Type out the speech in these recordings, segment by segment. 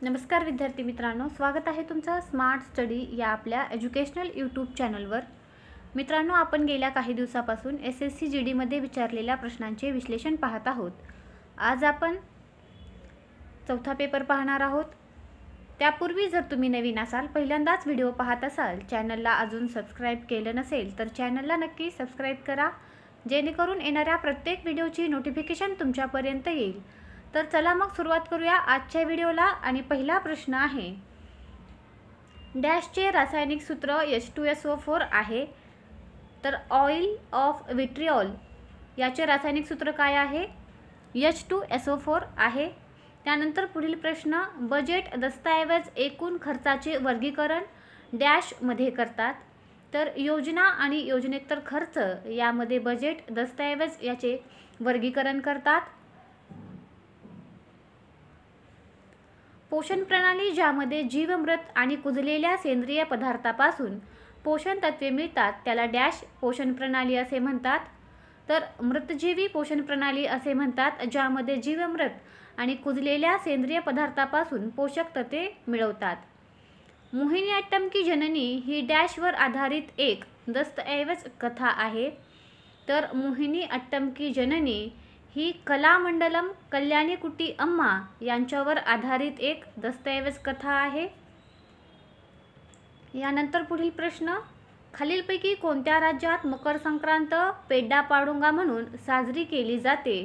नमस्कार विद्यार्थी मित्रांनो, स्वागत आहे तुमचं स्मार्ट स्टडी या आपल्या एज्युकेशनल यूट्यूब चॅनलवर। मित्रांनो, आपण गेल्या काही दिवसापासून SSC GD मध्ये विचारलेल्या प्रश्नांचे विश्लेषण पाहत आहोत। आज आपण चौथा पेपर पाहणार आहोत। त्यापूर्वी जर तुम्ही नवीन असाल, पहिल्यांदाच व्हिडिओ पाहत असाल, चॅनलला अजून सबस्क्राइब केलं नसेल तर चॅनलला नक्की सबस्क्राइब करा, जेणेकरून येणाऱ्या प्रत्येक व्हिडिओची नोटिफिकेशन तुमच्यापर्यंत येईल। तर चला मग सुरुवात करूया आजच्या व्हिडिओला। आणि पहिला प्रश्न आहे, डॅशचे रासायनिक सूत्र H2SO4 आहे। तर ऑइल ऑफ विट्रिऑल याचे रासायनिक सूत्र काय आहे? H2SO4 आहे। त्यानंतर पुढील प्रश्न, बजेट दस्तऐवज एकूण खर्चाचे वर्गीकरण डॅश मध्ये करतात। तर योजना आणि योजनेतर खर्च यामध्ये बजेट दस्तऐवज याचे वर्गीकरण करतात। पोषण प्रणाली ज्यामध्ये जीवमृत आणि कुजलेल्या सेंद्रिय पदार्थापासून पोषण तत्वे मिळतात त्याला डॅश पोषण प्रणाली असे म्हणतात। तर मृतजीवी पोषण प्रणाली असे म्हणतात ज्यामध्ये जीवमृत आणि कुजलेल्या सेंद्रिय पदार्थापासून पोषक तत्वे मिळवतात। मोहिनीअट्टम की जननी ही डॅशवर आधारित एक दस्तऐवज कथा आहे। तर मोहिनीअट्टम की जननी ही कलामंडलम कल्याणीकुट्टी अम्मा यांच्यावर आधारित एक दस्तऐवज कथा आहे। यानंतर पुढील प्रश्न, खालीलपैकी कोणत्या राज्यात मकर संक्रांत पेड्डा पाडुंगा म्हणून साजरी केली जाते?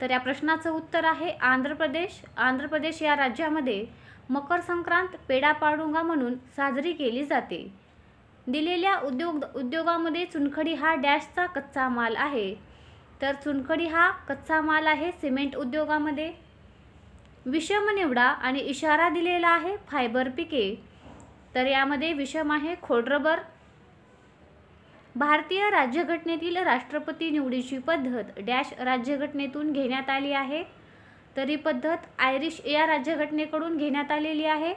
तर या प्रश्नाचं उत्तर आहे आंध्र प्रदेश। आंध्र प्रदेश या राज्यामध्ये मकर संक्रांत पेड्डा पाडुंगा म्हणून साजरी केली जाते। दिलेल्या उद्योगामध्ये चुनखडी हा डॅशचा कच्चा माल आहे। तर चुनखडी हा कच्चा माल आहे सिमेंट उद्योगामध्ये। विषम निवडा आणि इशारा दिलेला आहे फायबर पिके। तर यामध्ये विषम आहे खोडरबर। भारतीय राज्यघटनेतील राष्ट्रपती निवडीची पद्धत डॅश राज्यघटनेतून घेण्यात आली आहे। तर ही पद्धत आयरिश या राज्यघटनेकडून घेण्यात आलेली आहे।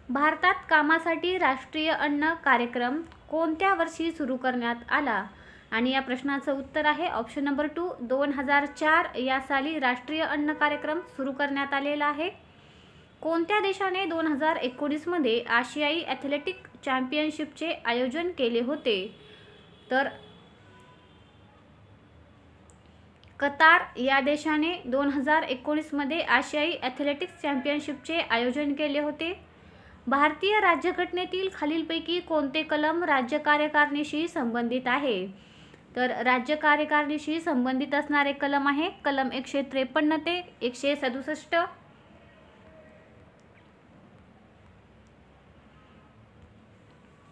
भारतात कामासाठी राष्ट्रीय अन्न कार्यक्रम कोणत्या वर्षी सुरू करण्यात आला? आणि या प्रश्नाचं उत्तर आहे ऑप्शन नंबर 2, 2004 या साली राष्ट्रीय अन्न कार्यक्रम सुरू करण्यात आलेला आहे। कोणत्या देशाने 2019 मध्ये आशियाई ॲथलेटिक चॅम्पियनशिपचे आयोजन केले होते? तर कतार या देशाने 2019 मध्ये आशियाई ॲथलेटिक्स चॅम्पियनशिपचे आयोजन केले होते। भारतीय राज्यघटनेतील खालीलपैकी कोणते कलम राज्य कार्यकारिणीशी संबंधित आहे? तर राज्य कार्यकारिणीशी संबंधित असणारे कलम आहे कलम 153 ते 167।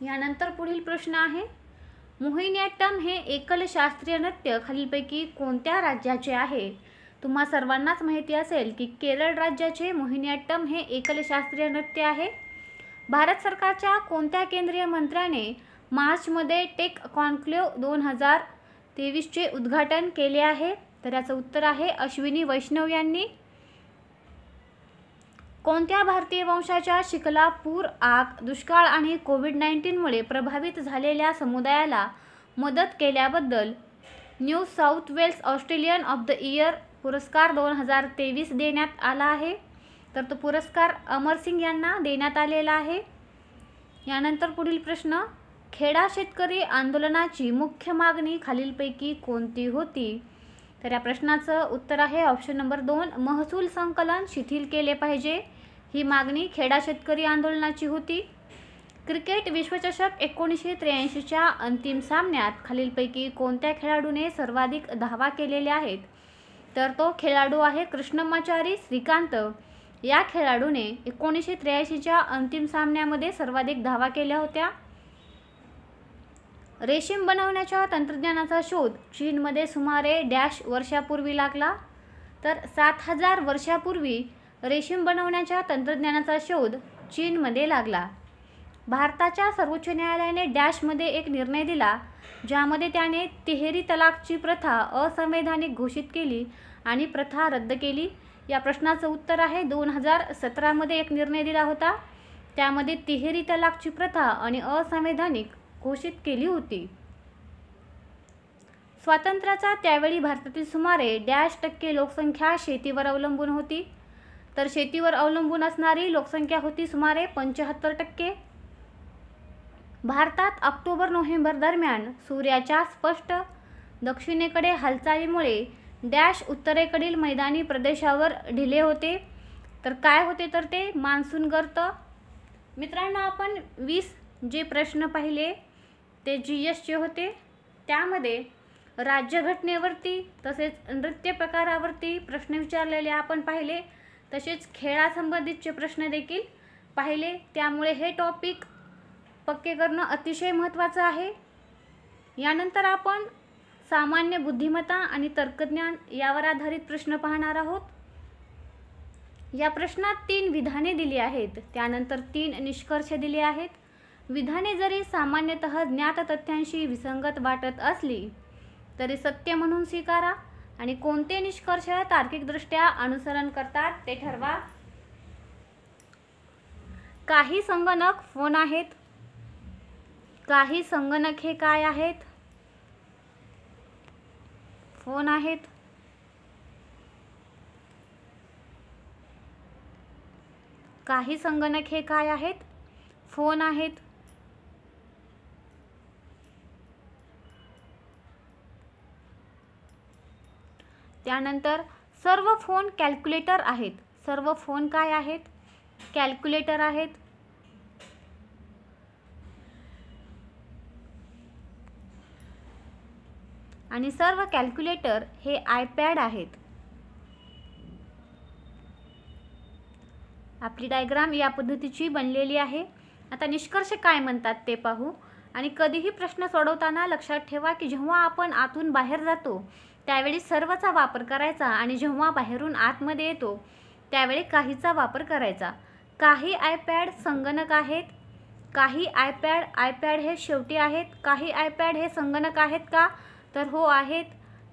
यानंतर पुढील प्रश्न आहे, मोहिनीअट्टम हे एकल शास्त्रीय नृत्य खालीलपैकी कोणत्या राज्याचे आहे? तुम्हा सर्वांनाच माहिती असेल की केरळ राज्याचे मोहिनीअट्टम हे एकल शास्त्रीय नृत्य आहे। भारत सरकारच्या कोणत्या केंद्रीय मंत्र्याने मार्चमध्ये टेक कॉन्क्लेव्ह 2023 चे उद्घाटन केले आहे? तर याचं उत्तर आहे अश्विनी वैष्णव यांनी। कोणत्या भारतीय वंशाच्या शीखला पूर, आग, दुष्काळ आणि कोविड-19 मुळे प्रभावित झालेल्या समुदायाला मदत केल्याबद्दल New South Wales Australian of the year पुरस्कार 2023 देण्यात आला आहे? तर तो पुरस्कार अमर सिंग यांना देण्यात आलेला आहे। यानंतर पुढील प्रश्न, खेडा शेतकरी आंदोलनाची मुख्य मागणी खालीलपैकी कोणती होती? तर या प्रश्नाचं उत्तर आहे ऑप्शन नंबर 2, महसूल संकलन शिथिल केले पाहिजे। ही मागणी खेडा शेतकरी आंदोलनाची होती। क्रिकेट विश्वचषक 1983 च्या अंतिम सामन्यात खालीलपैकी कोणत्या खेळाडूने सर्वाधिक धावा केलेल्या आहेत? तर तो खेळाडू आहे कृष्णमाचारी श्रीकांत। या खेळाडूने 1983 च्या अंतिम सामन्यामध्ये सर्वाधिक धावा केल्या होत्या। रेशीम बनवण्याच्या तंत्रज्ञानाचा शोध चीनमध्ये सुमारे डॅश वर्षापूर्वी लागला? तर 7000 वर्षापूर्वी रेशीम बनवण्याच्या तंत्रज्ञानाचा शोध चीनमध्ये लागला। भारताच्या सर्वोच्च न्यायालयाने डॅशमध्ये एक निर्णय दिला ज्यामध्ये त्याने तिहेरी तलाकची प्रथा असंवैधानिक घोषित केली आणि प्रथा रद्द केली। या प्रश्नाचं उत्तर आहे 2017 मध्ये एक निर्णय दिला होता, त्यामध्ये तिहेरी तलाकची प्रथा आणि असंवैधानिक घोषित केली होती। स्वातंत्र्याचा त्यावेळी भारतातील सुमारे %, लोकसंख्या शेतीवर अवलंबून होती. तर शेतीवर अवलंबून असणारी लोकसंख्या होती सुमारे 75%. भारतात ऑक्टोबर-नोव्हेंबर दरम्यान सूर्याच्या स्पष्ट दक्षिणेकडे हालचालीमुळे उत्तरेकडील मैदानी प्रदेशावर ढिले होते. तर काय होते तर ते मान्सून गर्त. मित्रांनो, आपण 20 जे प्रश्न पाहिले ते GSचे होते. त्यामध्ये राज्यघटनेवरती तसेच नृत्य प्रकारावरती प्रश्न विचारलेले आपण पाहिले. तसेच खेळासंबंधितचे प्रश्न देखील पाहिले. त्यामुळे हे टॉपिक पक्के करणं अतिशय महत्त्वाचं आहे. यानंतर आपण सामान्य बुद्धिमत्ता आणि तर्कज्ञान यावर आधारित प्रश्न पाहणार आहोत. या प्रश्नात 3 विधाने दिली आहेत. त्यानंतर 3 निष्कर्ष दिले आहेत. विधाने जरी सामान्यतः ज्ञात तथ्यांशी विसंगत वाटत असली तरी सत्य म्हणून स्वीकारा आणि कोणते निष्कर्ष तार्किकदृष्ट्या अनुसरण करतात ते ठरवा. काही संगणक फोन आहेत. काही संगणक हे काय आहेत? फोन आहेत. काही संगणक हे काय आहेत? फोन आहेत. त्यानंतर सर्व फोन कॅल्क्युलेटर आहेत. सर्व फोन काय आहेत? कॅल्क्युलेटर आहेत. आणि सर्व कॅल्क्युलेटर हे आयपॅड आहेत. आपली डायग्राम या पद्धतीची बनलेली आहे. आता निष्कर्ष काय म्हणतात ते पाहू. आणि कधीही प्रश्न सोडवताना लक्षात ठेवा की जेव्हा आपण आतून बाहेर जातो त्यावेळी सर्वचा वापर करायचा आणि जेव्हा बाहेरून आतमध्ये येतो त्यावेळी काहीचा वापर करायचा. काही आयपॅड संगणक आहेत. काही आयपॅड हे शेवटी आहेत. काही आयपॅड हे संगणक आहेत का? तर हो आहेत.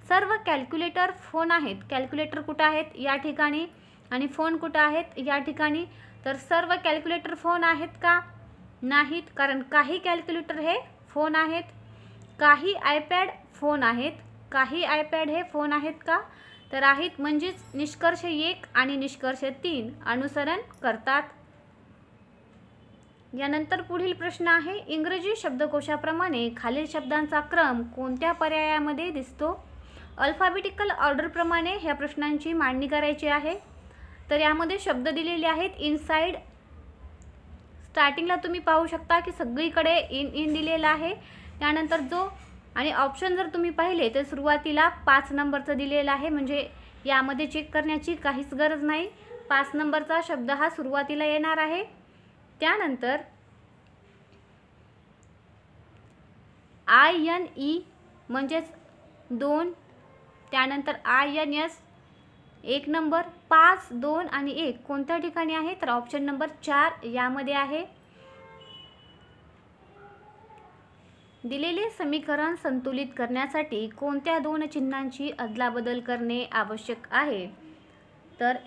सर्व कॅल्क्युलेटर फोन आहेत. कॅल्क्युलेटर कुठं आहेत? या ठिकाणी. आणि फोन कुठं आहेत? या ठिकाणी. तर सर्व कॅल्क्युलेटर फोन आहेत का? नाहीत, कारण काही कॅल्क्युलेटर हे फोन आहेत. काही आयपॅड फोन आहेत. काही आयपॅड हे फोन आहेत का? तर आहेत. म्हणजेच निष्कर्ष 1 आणि निष्कर्ष 3 अनुसरण करतात. यानंतर पुढील प्रश्न आहे. इंग्रजी शब्दकोशाप्रमाणे खालील शब्दांचा क्रम कोणत्या पर्यायामध्ये दिसतो? अल्फाबेटिकल ऑर्डरप्रमाणे ह्या प्रश्नांची मांडणी करायची आहे. तर यामध्ये शब्द दिलेले आहेत. इनसाइड. स्टार्टिंगला तुम्ही पाहू शकता की सगळीकडे इन दिलेला आहे. त्यानंतर जो आणि ऑप्शन जर तुम्ही पाहिले तर सुरुवातीला 5 नंबरचं दिलेलं आहे. म्हणजे यामध्ये चेक करण्याची काहीच गरज नाही. 5 नंबरचा शब्द हा सुरुवातीला येणार आहे. त्यानंतर INE म्हणजेच 2. त्यानंतर INS 1 नंबर. 5, 2 आणि 1 कोणत्या ठिकाणी आहे? तर ऑप्शन नंबर 4 यामध्ये आहे. दिलेले समीकरण संतुलित करण्यासाठी कोणत्या 2 चिन्हांची अदलाबदल करणे आवश्यक आहे? तर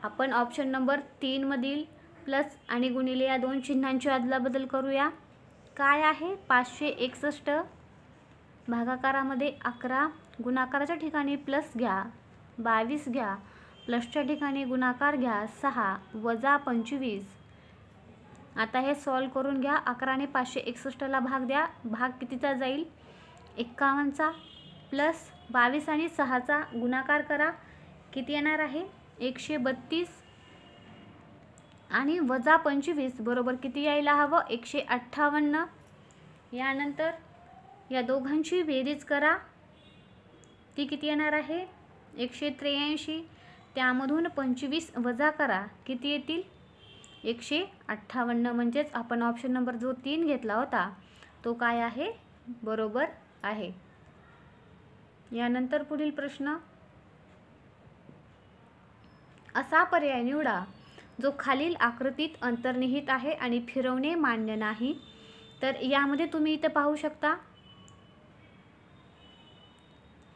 आपण ऑप्शन नंबर 3 मधील प्लस आणि गुणिले या 2 चिन्हांची अदलाबदल करूया. काय आहे? 561 भागाकारामध्ये 11, गुणाकाराच्या ठिकाणी प्लस घ्या 22 घ्या, प्लसच्या ठिकाणी गुणाकार घ्या 6 वजा 25. आता हे सॉल्व करून घ्या. 11 ने 561ला भाग द्या. भाग कितीचा जाईल? 51चा. प्लस 22 आणि 6चा गुणाकार करा. किती येणार आहे? 132 आणि वजा 25 बरोबर किती यायला हवं? 158. यानंतर या दोघांची बेरीज करा. ती किती येणार आहे? 183. त्यामधून 25 वजा करा. किती येतील? 158. म्हणजेच आपण ऑप्शन नंबर जो 3 घेतला होता तो काय आहे? बरोबर आहे. यानंतर पुढील प्रश्न. असा पर्याय निवडा जो खालील आकृतीत अंतर्निहित आहे आणि फिरवणे मान्य नाही. तर यामध्ये तुम्ही इथे पाहू शकता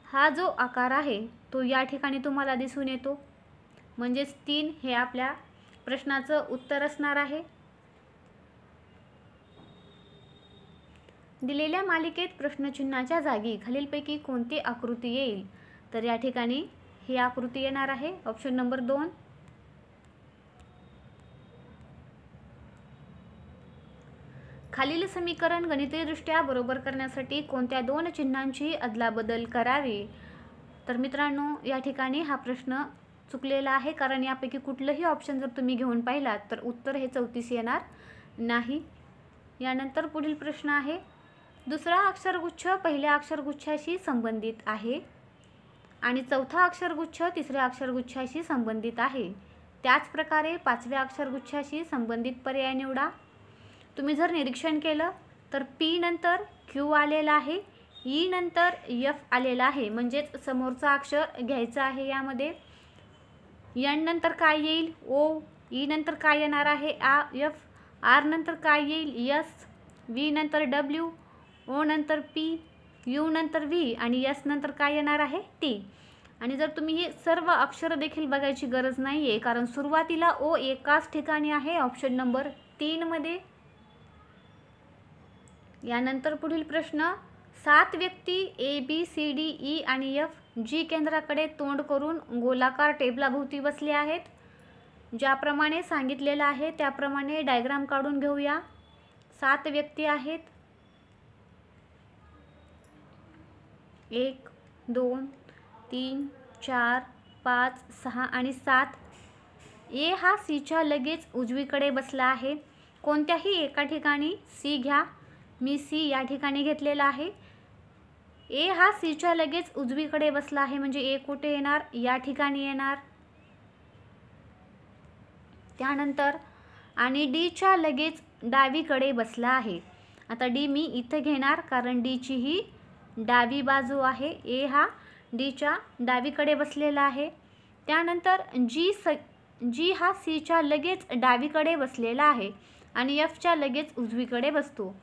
हा जो आकार आहे तो या ठिकाणी तुम्हाला दिसून येतो. म्हणजेच 3 हे आपल्या प्रश्नाचं उत्तर असणार आहे. दिलेल्या मालिकेत प्रश्नचिन्हाच्या जागी खालीलपैकी कोणती आकृती येईल? तर या ठिकाणी ही आकृती येणार आहे, ऑप्शन नंबर 2. खालील समीकरण गणितीयदृष्ट्या बरोबर करण्यासाठी कोणत्या 2 चिन्हांची अदलाबदल करावी? तर मित्रांनो, या ठिकाणी हा प्रश्न चुकलेला आहे, कारण यापैकी कुठलंही ऑप्शन जर तुम्ही घेऊन पाहिलात तर उत्तर हे 34 येणार नाही. यानंतर पुढील प्रश्न आहे, दुसरा अक्षरगुच्छ पहिल्या अक्षरगुच्छाशी संबंधित आहे आणि चौथा अक्षरगुच्छ तिसऱ्या अक्षरगुच्छाशी संबंधित आहे. त्याचप्रकारे पाचव्या अक्षरगुच्छाशी संबंधित पर्याय निवडा. तुम्ही जर निरीक्षण केलं तर पी नंतर क्यू आलेला आहे, ई नंतर एफ आलेला आहे, म्हणजेच समोरचा अक्षर घ्यायचा आहे. यामध्ये एन नंतर काय येईल? ओ. ई नंतर काय येणार आहे? एफ. आर नंतर काय येईल? एस. व्ही नंतर डब्ल्यू. ओ नंतर पी. यू नंतर व्ही आणि एस नंतर काय येणार आहे? टी. आणि जर तुम्ही हे सर्व अक्षर देखील बघायची गरज नाही आहे, कारण सुरुवातीला ओ एकाच ठिकाणी आहे, ऑप्शन नंबर 3 मध्ये. यानंतर पुढील प्रश्न, 7 व्यक्ती A B C D E आणि एफ जी केंद्राकडे तोंड करून गोलाकार टेबलाभोवती बसले आहेत. ज्याप्रमाणे सांगितलेलं आहे त्याप्रमाणे डायग्राम काढून घेऊया. 7 व्यक्ती आहेत, 1 2 3 4 5 6 आणि 7. ए हा सीच्या लगेच उजवीकडे बसला आहे. कोणत्याही एका ठिकाणी सी घ्या. मी सी या ठिकाणी घेतलेला आहे. ए हा सीच्या लगेच उजवीकडे बसला आहे, म्हणजे ए कुठे येणार? या ठिकाणी येणार. त्यानंतर आणि डीच्या लगेच डावीकडे बसला आहे. आता डी मी इथे घेणार, कारण डीची ही डावी बाजू आहे. ए हा डीच्या डावीकडे बसलेला आहे. त्यानंतर जी हा सीच्या लगेच डावीकडे बसलेला आहे आणि एफच्या लगेच उजवीकडे बसतो.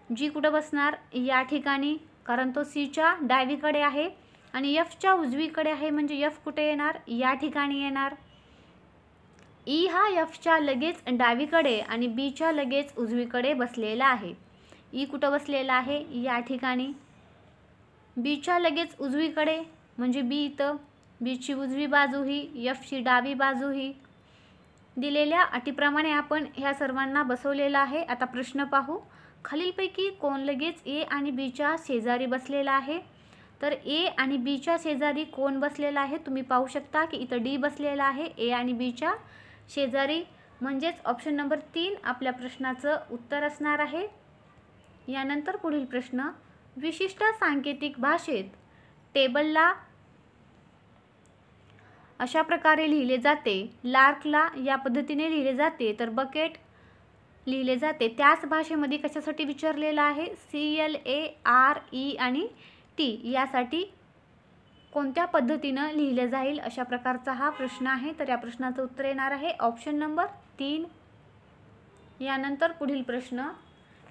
जी कुठं बसणार? या ठिकाणी, कारण तो सीच्या डावीकडे आहे आणि एफच्या उजवीकडे आहे, म्हणजे एफ कुठे येणार? या ठिकाणी येणार. ई हा एफच्या लगेच डावीकडे आणि बीच्या लगेच उजवीकडे बसलेला आहे. ई कुठं बसलेला आहे? या ठिकाणी. बीच्या लगेच उजवीकडे म्हणजे बी इथं. बीची उजवी बाजू ही, एफची डावी बाजू ही. दिलेल्या अटीप्रमाणे आपण ह्या सर्वांना बसवलेलं आहे. आता प्रश्न पाहू, खालीलपैकी कोण लगेच ए आणि बीच्या शेजारी बसलेला आहे? तर ए आणि बीच्या शेजारी कोण बसलेला आहे? तुम्ही पाहू शकता की इथं डी बसलेला आहे ए आणि बीच्या शेजारी, म्हणजेच ऑप्शन नंबर 3 आपल्या प्रश्नाचं उत्तर असणार आहे. यानंतर पुढील प्रश्न, विशिष्ट सांकेतिक भाषेत टेबलला अशा प्रकारे लिहिले जाते. लार्कला या पद्धतीने लिहिले जाते, तर बकेट लिहिले जाते. त्याच भाषेमध्ये कशासाठी विचारलेलं आहे? CLARE आणि टी यासाठी कोणत्या पद्धतीनं लिहिले जाईल, अशा प्रकारचा हा प्रश्न आहे. तर या प्रश्नाचं उत्तर येणार आहे ऑप्शन नंबर 3. यानंतर पुढील प्रश्न,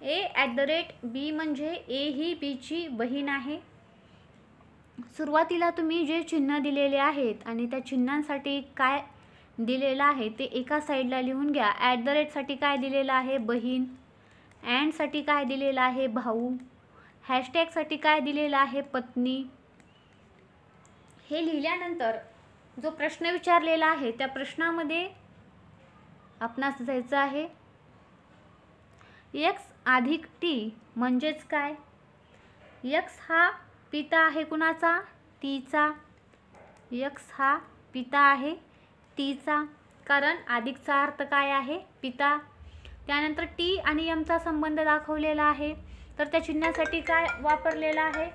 A@B म्हणजे ए ही बीची बहीण आहे. सुरुवातीला तुम्ही जे चिन्ह दिलेले आहेत आणि त्या चिन्हांसाठी काय दिलेलं आहे ते एका साईडला लिहून घ्या. @साठी काय दिलेलं आहे? बहीण. साठी काय दिलेलं आहे? भाऊ. हॅशटॅगसाठी काय दिलेलं आहे? पत्नी. हे लिहिल्यानंतर जो प्रश्न विचारलेला आहे त्या प्रश्नामध्ये आपणास जायचं आहे. X अधिक T म्हणजेच काय? X हा पिता आहे कुणाचा? टीचा. X हा पिता आहे टीचा, कारण अधिकचा अर्थ काय आहे? पिता. त्यानंतर टी आणि एमचा संबंध दाखवलेला आहे, तर त्या चिन्हासाठी काय वापरलेला आहे?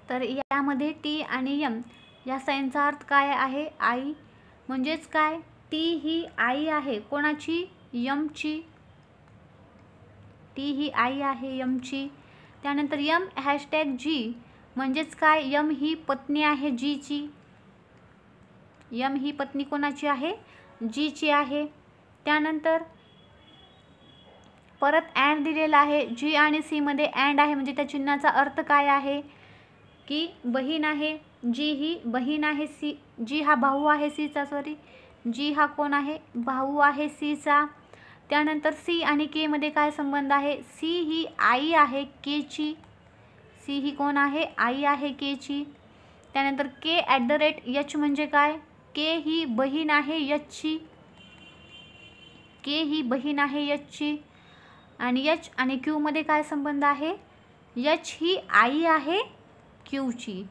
तर यामध्ये टी आणि एम या साइनचा अर्थ काय आहे? आई. म्हणजेच काय? टी ही आई आहे कोणाची? एमची. टी ही आई आहे एमची. त्यानंतर #G म्हणजेच काय? एम ही पत्नी आहे जीची. एम ही पत्नी कोणाची आहे? जीची आहे. त्यानंतर परत अँड दिलेला आहे. जी आणि सी मध्ये अँड आहे, म्हणजे त्या चिन्हाचा अर्थ काय आहे? की बहीण आहे. जी ही बहीण आहे. जी हा भाऊ आहे सीचा. जी हा कोण आहे? भाऊ आहे सीचा. त्यानंतर सी आणि के मध्ये काय संबंध आहे? सी ही आई आहे केची, सी ही कोण आहे? आई आहे केची. त्यानंतर k@h म्हणजे काय? के ही बहीण आहे यचची, के ही बहीण आहे यचची. आणि एच आणि क्यू मध्ये काय संबंध आहे? एच ही आई आहे क्यूची.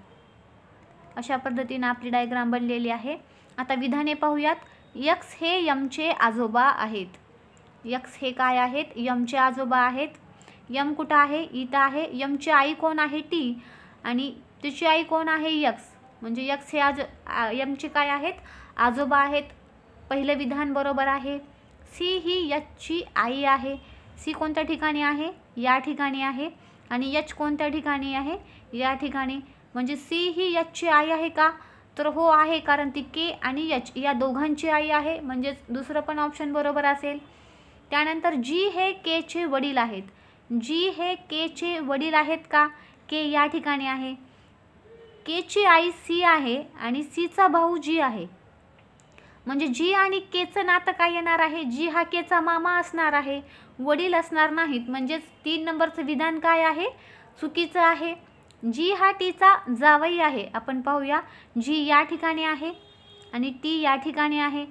अशा पद्धतीने आपली डायग्राम बनलेली आहे. आता विधाने पाहूयात. एक्स हे यमचे आजोबा आहेत. एक्स हे काय आहेत? यमचे आजोबा आहेत. यम कुठं आहे? इथं आहे. यमची आई कोण आहे? टी. आणि तिची आई कोण आहे? एक्स. म्हणजे एक्स हे यमचे काय आहेत? आजोबा आहेत. पहिलं विधान बरोबर आहे. सी ही यचची आई आहे. सी कोणत्या ठिकाणी आहे? या ठिकाणी आहे. आणि एच कोणत्या ठिकाणी आहे? या ठिकाणी. म्हणजे सी ही यचची आई आहे का? तर हो आहे, कारण ती के आणि एच या दोघांची आई आहे. म्हणजेच दुसरं पण ऑप्शन बरोबर असेल. त्यानंतर जी हे केचे वडील आहेत. जी हे केचे वडील आहेत का? के या ठिकाणी आहे. केची आई सी आहे आणि सीचा भाऊ जी आहे. म्हणजे जी आणि केचं नातं काय येणार आहे? जी हा केचा मामा असणार आहे, वडील असणार नाहीत. म्हणजेच 3 नंबरचं विधान काय आहे? चुकीचं आहे. जी हा टीचा जावई आहे. आपण पाहूया. जी या ठिकाणी आहे आणि टी या ठिकाणी आहे.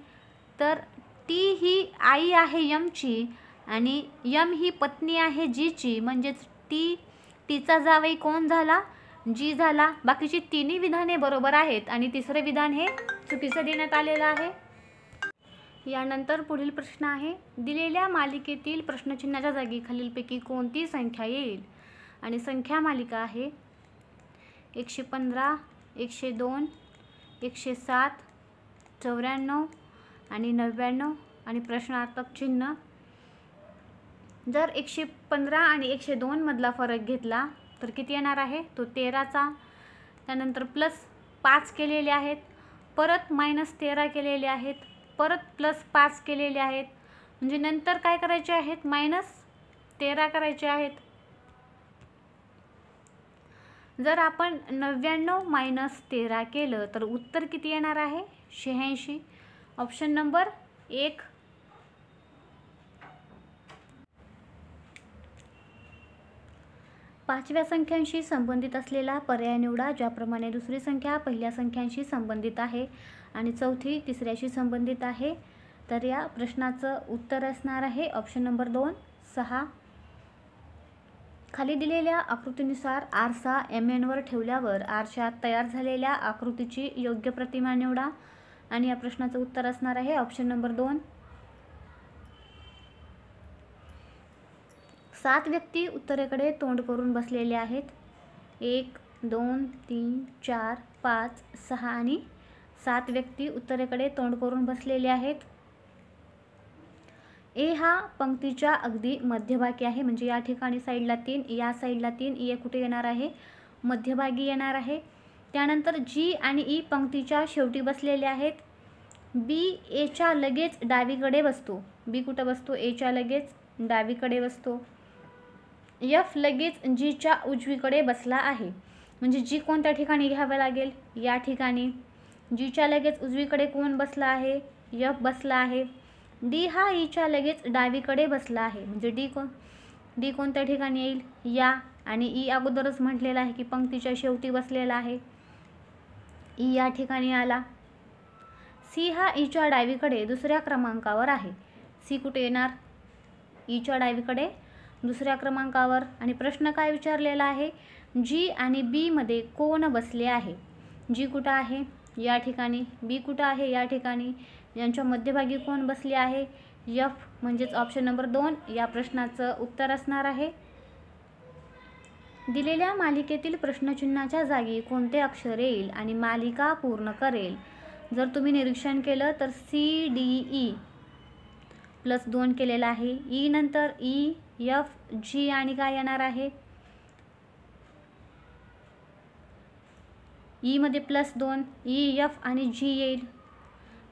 तर टी ही आई आहे यमची आणि यम ही पत्नी आहे जीची. म्हणजेच टीचा जावई कोण झाला? जी झाला. बाकीची तिन्ही विधाने बरोबर आहेत आणि तिसरे विधान हे चुकीचं देण्यात आलेलं आहे. यानंतर पुढील प्रश्न आहे. दिलेल्या मालिकेतील प्रश्नचिन्हाच्या जागी खालीलपैकी कोणती संख्या येईल? आणि संख्या मालिका आहे 115, 102, 107, 94 आणि 99 आणि प्रश्नार्थक चिन्ह. जर 115 आणि 102 मधला फरक घेतला तर किती येणार आहे? तो 13चा. त्यानंतर +5 केलेले आहेत, परत -13 केलेले आहेत, परत +5 केलेले आहेत. म्हणजे नंतर काय करायचे आहेत? -13 करायचे आहेत. जर आपण 99 - 13 केलं तर उत्तर किती येणार आहे? 86. Option number 1. पाचव्या संख्यांशी संबंधित असलेला पर्याय निवडा, ज्याप्रमाणे दुसरी संख्या पहिल्या संख्यांशी संबंधित आहे आणि चौथी तिसऱ्याशी संबंधित आहे. तर या प्रश्नाचं उत्तर असणार आहे ऑप्शन नंबर 2, 6. खाली दिलेल्या आकृतीनुसार आरसा MN वर ठेवल्यावर आरशात तयार झालेल्या आकृतीची योग्य प्रतिमा निवडा आणि या प्रश्नाचं उत्तर असणार आहे ऑप्शन नंबर 2. 7 व्यक्ती उत्तरेकडे तोंड करून बसलेले आहेत. 1, 2, 3, 4, 5, 6 आणि 7 व्यक्ती उत्तरेकडे तोंड करून बसलेले आहेत. ए हा पंक्तीच्या अगदी मध्यभागी आहे. म्हणजे या ठिकाणी साईडला 3, या साईडला 3. ए कुठे येणार आहे? मध्यभागी येणार आहे. त्यानंतर जी आणि ई पंक्तीच्या शेवटी बसलेले आहेत. बी एच्या लगेच डावीकडे बसतो. बी कुठं बसतो? एच्या लगेच डावीकडे बसतो. एफ लगेच जीच्या उजवीकडे बसला आहे. म्हणजे जी कोणत्या ठिकाणी घ्यावं लागेल? या ठिकाणी. जीच्या लगेच उजवीकडे कोण बसला आहे? एफ बसला आहे. डी हा ईच्या लगेच डावीकडे बसला आहे. म्हणजे डी कोणत्या ठिकाणी येईल? या. आणि ई अगोदरच म्हटलेलं आहे की पंक्तीच्या शेवटी बसलेला आहे. ई या ठिकाणी आला. सी हा ईच्या डावीकडे दुसऱ्या क्रमांकावर आहे. सी कुठे येणार? ईच्या डावीकडे दुसऱ्या क्रमांकावर. आणि प्रश्न काय विचारलेला आहे? जी आणि बी मध्ये कोण बसले आहे? जी कुठं आहे? या ठिकाणी. बी कुठं आहे? या ठिकाणी. यांच्या मध्यभागी कोण बसले आहे? एफ. म्हणजेच ऑप्शन नंबर 2 या प्रश्नाचं उत्तर असणार आहे. दिलेल्या मालिकेतील प्रश्नचिन्हाच्या जागी कोणते अक्षर येईल आणि मालिका पूर्ण करेल? जर तुम्ही निरीक्षण केलं तर CDE +2 केलेला आहे. ई नंतर ई, एफ, जी आणि काय येणार आहे? ई मध्ये +2, ई, एफ आणि जी येईल.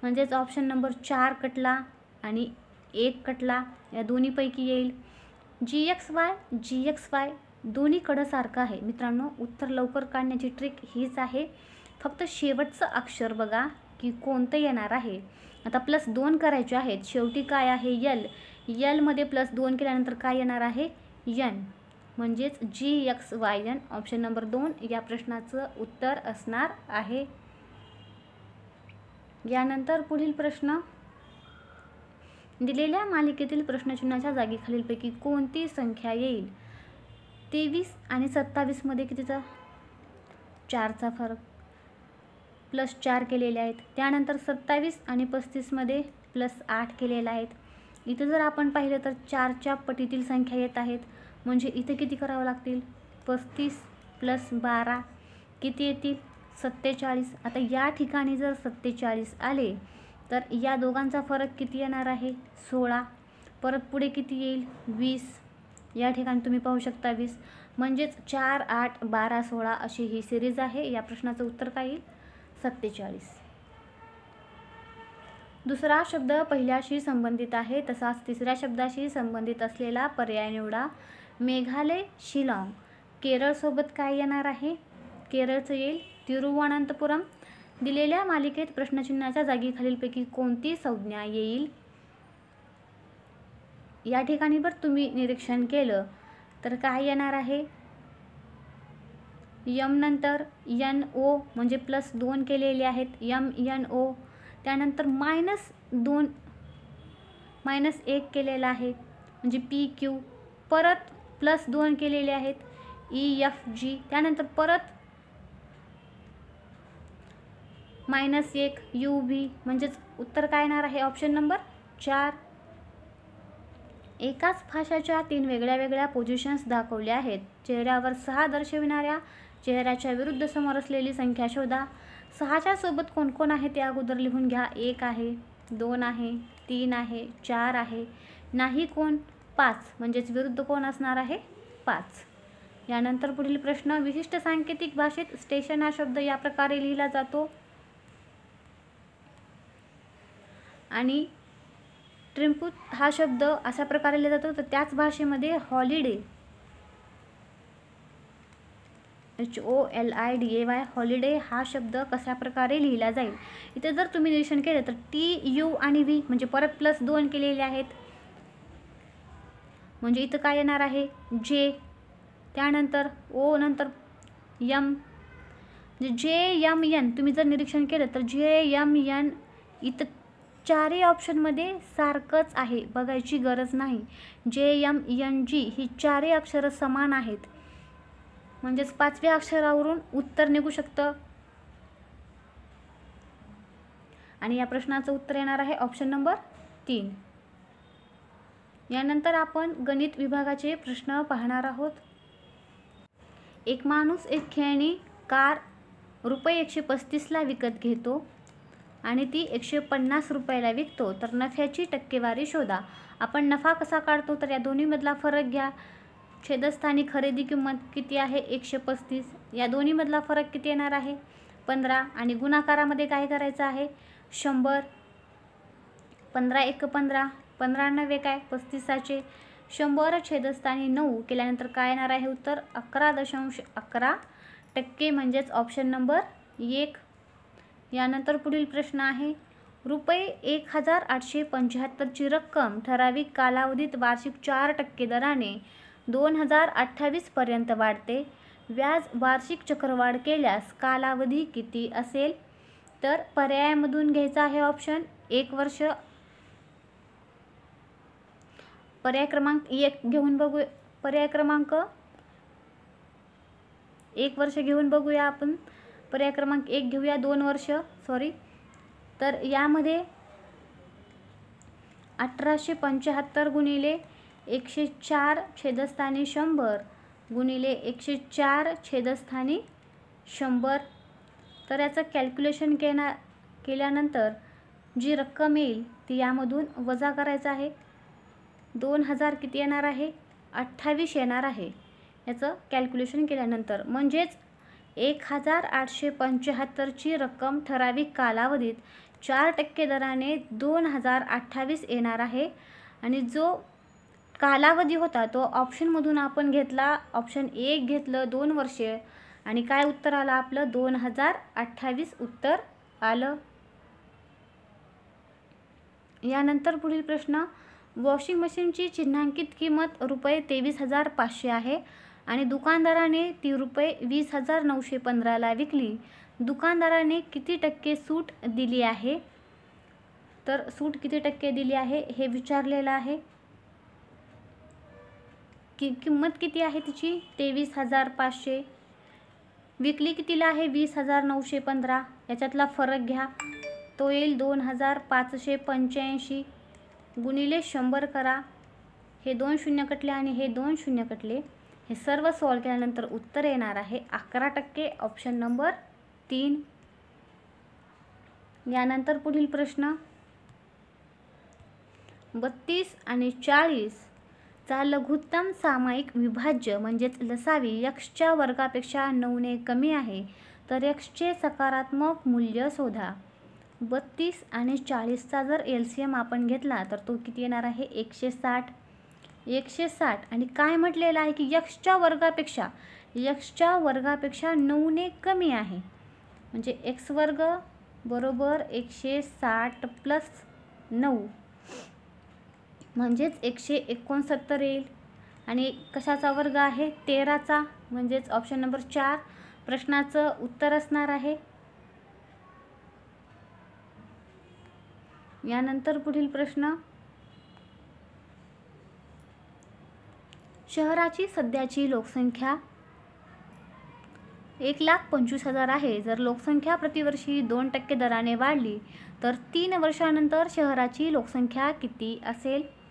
म्हणजेच ऑप्शन नंबर 4 कटला आणि 1 कटला. या दोन्हीपैकी येईल. GXY दोन्हीकडं सारखं आहे. मित्रांनो, उत्तर लवकर काढण्याची ट्रिक हीच आहे. फक्त शेवटचं अक्षर बघा की कोणतं येणार आहे. आता +2 करायचे आहेत. शेवटी काय आहे? L. यलमध्ये +2 केल्यानंतर काय येणार आहे? यन, म्हणजेच GXYN. ऑप्शन नंबर 2 या प्रश्नाचं उत्तर असणार आहे. यानंतर पुढील प्रश्न, दिलेल्या मालिकेतील प्रश्नचिन्हाच्या जागी खालीलपैकी कोणती संख्या येईल? 23 आणि 27 मध्ये कितीचा? 4चा फरक, +4 केलेले आहेत. त्यानंतर 27 आणि 35 मध्ये +8 केलेला आहेत. इथं जर आपण पाहिलं तर 4च्या पटीतील संख्या येत आहेत, म्हणजे इथं किती करावं लागतील? 35 + 12 किती येतील? 47. आता या ठिकाणी जर 47 आले तर या दोघांचा फरक किती येणार आहे? 16. परत पुढे किती येईल? 20. या ठिकाणी तुम्ही पाहू शकता 20, म्हणजेच 4, 8, 12, 16 अशी ही सिरीज आहे. या प्रश्नाचं उत्तर काय येईल? 47. दुसरा शब्द पहिल्याशी संबंधित आहे, तसाच तिसऱ्या शब्दाशी संबंधित असलेला पर्याय निवडा. मेघालय, शिलाँग. केरळसोबत काय येणार आहे? केरळचं येईल तिरुवनंतपुरम. दिलेल्या मालिकेत प्रश्नचिन्हाच्या जागी खालीलपैकी कोणती संज्ञा येईल? या ठिकाणी जर तुम्ही निरीक्षण केलं तर काय येणार आहे? यम नंतर NO, म्हणजे +2 केलेले आहेत, MNO. त्यानंतर -1 केलेला आहे, म्हणजे PQ. परत +2 केलेले आहेत, EFG. त्यानंतर परत -1 UV, म्हणजेच उत्तर काय येणार आहे? Option number 4. एकाच फाशाच्या 3 वेगळ्या वेगळ्या पोझिशन्स दाखवल्या आहेत. चेहऱ्यावर 6 दर्शविणाऱ्या चेहऱ्याच्या विरुद्ध समोर असलेली संख्या शोधा. 6च्या सोबत कोण कोण आहे ते अगोदर लिहून घ्या. 1 आहे, 2 आहे, 3 आहे, 4 आहे. नाही कोण? 5, म्हणजेच विरुद्ध कोण असणार आहे? 5. यानंतर पुढील प्रश्न, विशिष्ट सांकेतिक भाषेत स्टेशन हा शब्द या प्रकारे लिहिला जातो आणि ट्रिम्पूट हा शब्द अशा प्रकारे लिहिला जातो. तर त्याच भाषेमध्ये हॉलिडे, HOLIDAY, हॉलिडे हा शब्द कशा प्रकारे लिहिला जाईल? इथे जर तुम्ही निरीक्षण केलं तर TU आणि V, म्हणजे परत +2 केलेले आहेत, म्हणजे इथं काय येणार आहे? J. त्यानंतर O नंतर M, म्हणजे JMN. तुम्ही जर निरीक्षण केलं तर JMN इथं 4ही ऑप्शनमध्ये सारखंच आहे, बघायची गरज नाही. JMNG ही 4ही अक्षरं समान आहेत, म्हणजेच 5व्या अक्षरावरून उत्तर निघू शकतं. आणि या प्रश्नाचं उत्तर येणार आहे ऑप्शन नंबर 3. यानंतर आपण गणित विभागाचे प्रश्न पाहणार आहोत. एक माणूस एक खेळणी कार ₹135ला विकत घेतो आणि ती 150 रुपयाला विकतो, तर नफ्याची टक्केवारी शोधा. आपण नफा कसा काढतो? तर या दोन्हीमधला फरक घ्या. छेदस्थानी खरेदी किंमत किती आहे? 135. या दोन्हीमधला फरक किती येणार आहे? 15. आणि गुणाकारामध्ये काय करायचं आहे? 100. 15 × 15, 15 × 9 काय? 35चे. 100 छेदस्थानी 9 केल्यानंतर काय येणार आहे उत्तर? 11.11%, म्हणजेच ऑप्शन नंबर 1. यानंतर पुढील प्रश्न आहे, ₹1875ची रक्कम ठराविक कालावधीत वार्षिक 4% दराने 2028 पर्यंत वाढते. व्याज वार्षिक चक्रवाढ केल्यास कालावधी किती असेल? तर पर्यायामधून घ्यायचा आहे ऑप्शन 1 वर्ष. पर्याय क्रमांक 1 घेऊन बघूया. पर्याय क्रमांक 1 वर्ष घेऊन बघूया आपण. पर्याय क्रमांक 1 घेऊया 2 वर्ष, तर यामध्ये 1875 गुणिले 104 छेदस्थानी 100 गुणिले 104 छेदस्थानी 100. तर याचं कॅल्क्युलेशन केल्यानंतर जी रक्कम येईल ती यामधून वजा करायचं आहे. 2000 किती येणार आहे? 28 येणार आहे याचं कॅल्क्युलेशन केल्यानंतर. म्हणजेच 1875ची रक्कम ठराविक कालावधीत 4% दराने 2028 येणार आहे. आणि जो कालावधी होता तो ऑप्शनमधून आपण घेतला. ऑप्शन 1 घेतलं 2 वर्षे, आणि काय उत्तर आलं आपलं? 2028 उत्तर आलं. यानंतर पुढील प्रश्न, वॉशिंग मशीनची चिन्हांकित किंमत रुपये 23,500 आहे आणि दुकानदाराने ती रुपये 20,915ला विकली. दुकानदाराने किती टक्के सूट दिली आहे? तर सूट किती टक्के दिली आहे हे विचारलेलं आहे. किंमत किती आहे तिची? 23,500. विकली कितीला आहे? 20,915. याच्यातला फरक घ्या, तो येईल 2,585 गुणिले 100 करा. हे 2 शून्य कटले आणि हे 2 शून्य कटले. हे सर्व सॉल्व केल्यानंतर उत्तर येणार आहे 11%, ऑप्शन नंबर 3. यानंतर पुढील प्रश्न 32 आणि 40 चा लघुत्तम सामायिक विभाज्य म्हणजेच लसावी x वर्गापेक्षा 9ने कमी आहे, तर x चे सकारात्मक मूल्य शोधा. 32 आणि 40चा जर LCM आपण घेतला तर तो किती येणार आहे? 160. 160 आणि काय म्हटलेलं आहे की x वर्गापेक्षा 9ने कमी आहे, म्हणजे x वर्ग बरोबर 160 प्लस 9 म्हणजेच 169 येईल. आणि कशाचा वर्ग आहे? 13चा, म्हणजेच ऑप्शन नंबर 4 प्रश्नाचं उत्तर असणार आहे. यानंतर पुढील प्रश्न शहराची सध्याची लोकसंख्या 1,25,000 आहे. जर लोकसंख्या प्रतिवर्षी 2% दराने वाढली तर 3 वर्षानंतर शहराची लोकसंख्या किती असेल?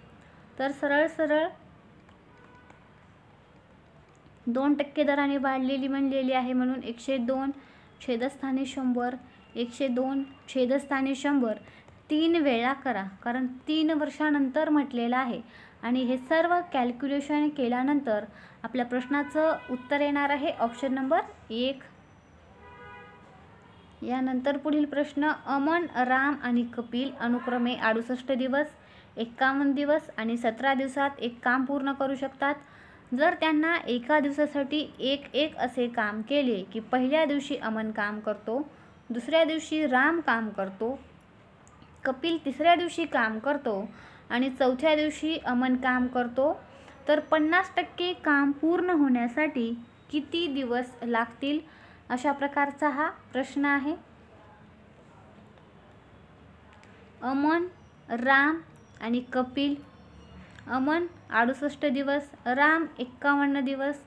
तर सरळ 2% दराने वाढलेली म्हणलेली आहे, म्हणून 102 छेदस्थानी 100, 102 छेदस्थानी 100 3 वेळा करा, कारण 3 वर्षानंतर म्हटलेलं आहे. आणि हे सर्व कॅल्क्युलेशन केल्यानंतर आपल्या प्रश्नाचं उत्तर येणार आहे ऑप्शन नंबर 1. यानंतर पुढील प्रश्न अमन, राम आणि कपिल अनुक्रमे 68 दिवस, 51 दिवस आणि 17 दिवसात एक काम पूर्ण करू शकतात. जर त्यांना एका दिवसासाठी एक असे काम केले की पहिल्या दिवशी अमन काम करतो, दुसऱ्या दिवशी राम काम करतो, कपिल तिसऱ्या दिवशी काम करतो आणि चौथ्या दिवशी अमन काम करतो, तर 50% काम पूर्ण होण्यासाठी किती दिवस लागतील? अशा प्रकारचा हा प्रश्न आहे. अमन, राम आणि कपिल. अमन 68 दिवस, राम 51 दिवस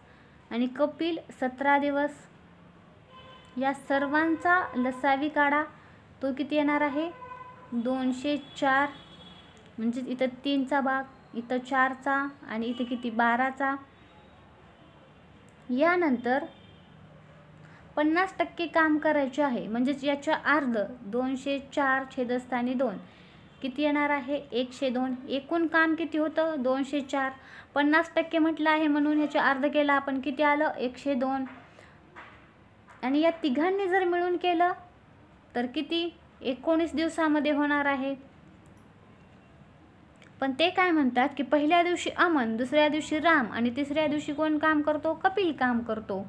आणि कपिल 17 दिवस. या सर्वांचा लसावी काढा, तो किती येणार आहे? 204. म्हणजे इथं 3चा भाग, इथं 4चा आणि इथं किती? 12चा. यानंतर 50% काम करायचे आहे, म्हणजेच याच्या अर्ध 204 छेदस्थानी 2 किती येणार आहे? 102. एकूण काम किती होतं? 204. 50% म्हटलं आहे म्हणून ह्याचे अर्ध केला आपण, किती आलं? 102. आणि या तिघांनी जर मिळून केलं तर किती? 19 दिवसामध्ये होणार आहे. पण ते काय म्हणतात की पहिल्या दिवशी अमन, दुसऱ्या दिवशी राम आणि तिसऱ्या दिवशी कोण काम करतो? कपिल काम करतो.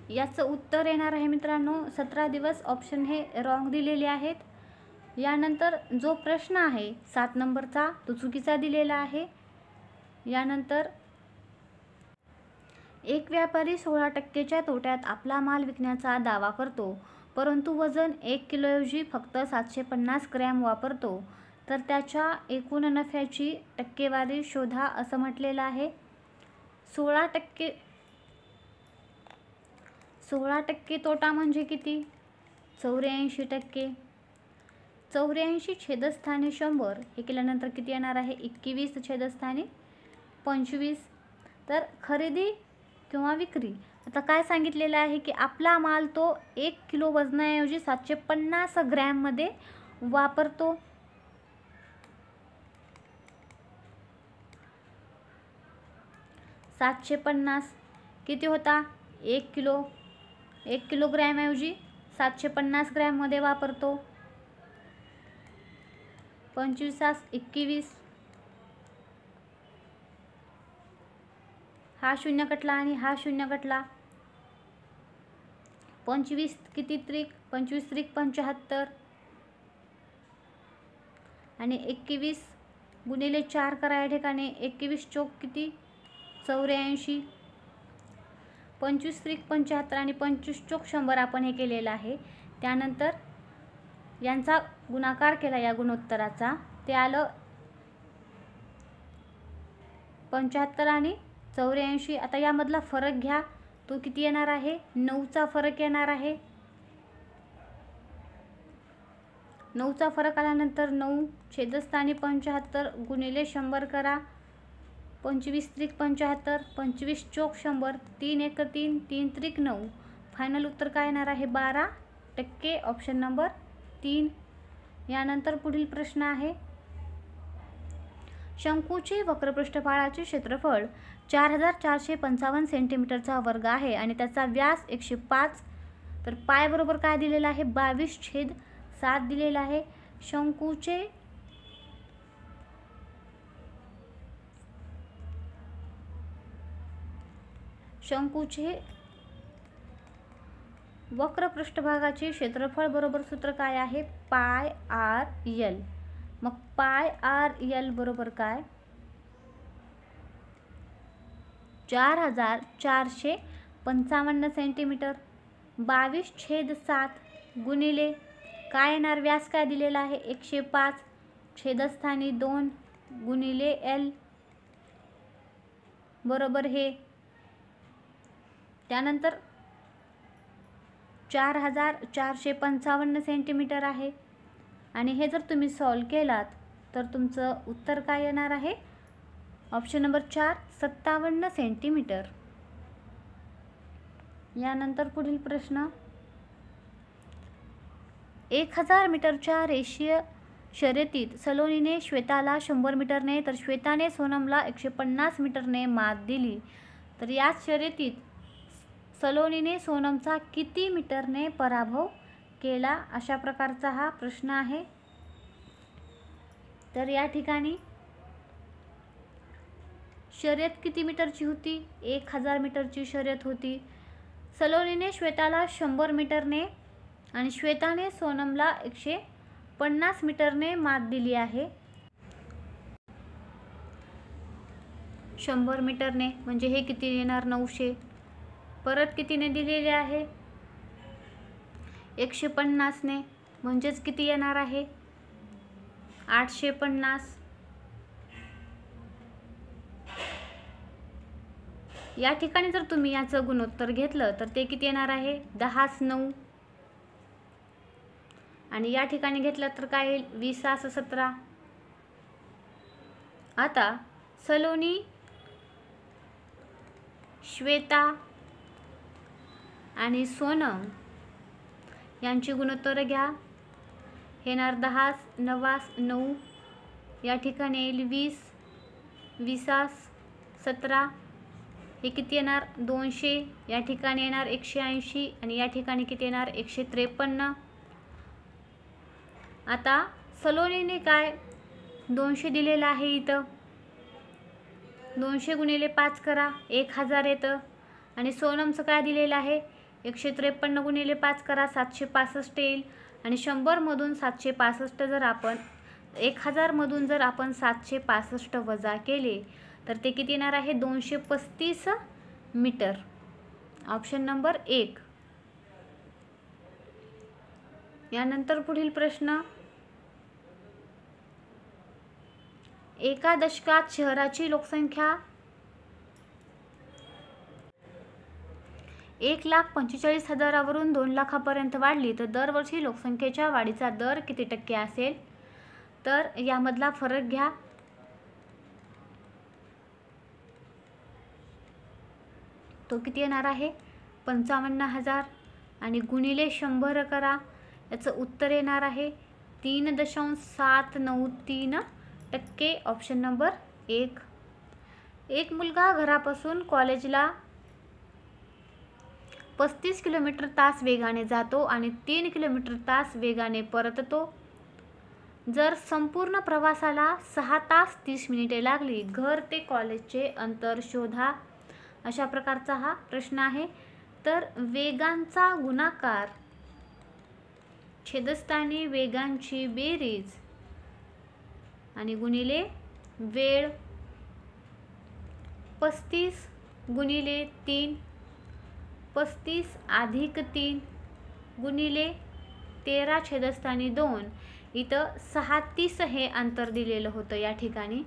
याचं उत्तर येणार आहे मित्रांनो 17 दिवस. ऑप्शन हे रॉंग दिलेले आहेत. यानंतर जो प्रश्न आहे 7 नंबरचा तो चुकीचा दिलेला आहे. यानंतर एक व्यापारी 16%च्या तोट्यात आपला माल विकण्याचा दावा करतो, परंतु वजन 1 किलोऐवजी फक्त 750 ग्रॅम वापरतो, तर त्याच्या एकूण नफ्याची टक्केवारी शोधा असं म्हटलेलं आहे. 16% तोटा म्हणजे किती? 84%. 84 छेदस्थानी 100 हे केल्यानंतर किती येणार आहे? 21 छेदस्थानी 25. तर खरेदी किंवा विक्री, आता काय सांगितलेलं आहे की आपला माल तो 1 किलो वजनाऐवजी 750 ग्रॅममध्ये वापरतो. $750 किती होता? 1 किलो. 1 किलोग्रॅमऐवजी 750 ग्रॅममध्ये वापरतो. 25 21. हा शून्य कटला आणि हा शून्य कटला. 25 किती त्रिक 25 त्रिक 75 आणि 21 गुणिले 4 करा या ठिकाणी. 21 चोक किती 84. 25 त्रिक 75 आणि 25 चोक 100 आपण हे केलेलं आहे. त्यानंतर यांचा गुणाकार केला या गुणोत्तराचा, ते आलं 75 आणि 84. आता यामधला फरक घ्या, तो किती येणार आहे 9चा फरक येणार आहे. 9चा फरक आल्यानंतर 9 छेदस्थानी 75 गुणिले 100 करा. 25 त्रिक 75 25 चोक 100 3 1 3 3 त्रिक 9. फायनल उत्तर काय येणार आहे 12%. Option number 3. यानंतर पुढील प्रश्न आहे, शंकूचे वक्र पृष्ठभागाचे क्षेत्रफळ 4455 सेंटीमीटरचा वर्ग आहे आणि त्याचा व्यास 105. तर पाय बरोबर काय दिलेला आहे 22/7 दिलेला आहे. शंकूचे वक्र पृष्ठभागाचे क्षेत्रफळ बरोबर सूत्र काय आहे पाय आर एल. मग पाय आर एल बरोबर काय 4455 सेंटीमीटर. 22/7 गुणिले काय येणार व्यास काय दिलेला आहे 105 छेदस्थानी 2 गुणिले एल बरोबर हे. त्यानंतर 4455 सेंटीमीटर आहे आणि हे जर तुम्ही सॉल्व केलात तर तुमचं उत्तर काय येणार आहे ऑप्शन नंबर 4 57 सेंटीमीटर. यानंतर पुढील प्रश्न, 1000 मीटरच्या रेषीय शर्यतीत सलोनीने श्वेताला 100 मीटरने तर श्वेताने सोनमला 150 मीटरने मात दिली. तर याच शर्यतीत सलोनीने सोनमचा किती मीटरने पराभव केला, अशा प्रकारचा हा प्रश्न आहे. तर या ठिकाणी शर्यत किती मीटरची होती 1000 मीटरची शर्यत होती. सलोनीने श्वेताला 100 मीटरने आणि श्वेताने सोनमला 150 मीटरने मात दिली आहे. 100 मीटरने म्हणजे हे किती येणार 900. परत कितीने दिलेले आहे 150 ने म्हणजेच किती येणार आहे 850. या ठिकाणी जर तुम्ही याचं गुणोत्तर घेतलं तर ते किती येणार आहे 10/9 आणि या ठिकाणी घेतलं तर काय येईल 20/17. आता सलोनी, श्वेता आणि सोनम यांची गुणोत्तर घ्या. येणार 10/9 या ठिकाणी येईल 20 20/17. हे किती येणार 200. या ठिकाणी येणार 180 आणि या ठिकाणी किती येणार 153. आता सलोनीने काय 200 दिलेला आहे इथं 200 गुणिले 5 करा 1000 येतं आणि सोनमचं काय दिलेलं आहे 153 गुणिले 5 करा 765 येईल आणि 100 मधून 765 जर आपण 1000 मधून जर आपण 765 वजा केले तर ते किती येणार आहे 235 मीटर. Option number 1. यानंतर पुढील प्रश्न, एका दशकात शहराची लोकसंख्या 1,45,000वरून 2 लाखापर्यंत वाढली तर दरवर्षी लोकसंख्येच्या वाढीचा दर किती टक्के असेल. तर यामधला फरक घ्या. तो किती येणार आहे 55,000 आणि गुणिले 100 करा. याचं उत्तर येणार आहे 3.793%. Option number 1. एक मुलगा घरापासून कॉलेजला 35 किलोमीटर तास वेगाने जातो आणि 3 किलोमीटर तास वेगाने परततो. जर संपूर्ण प्रवासाला 6 तास 30 मिनिटे लागली, घर ते कॉलेजचे अंतर शोधा. अशा प्रकारचा हा प्रश्न आहे. तर वेगांचा गुणाकार छेदस्थानी वेगांची बेरीज आणि गुणिले वेळ 35 गुणिले 3 35 अधिक 3 गुणिले 13 छेदस्थानी 2. इथं 36 हे अंतर दिलेलं होतं या ठिकाणी,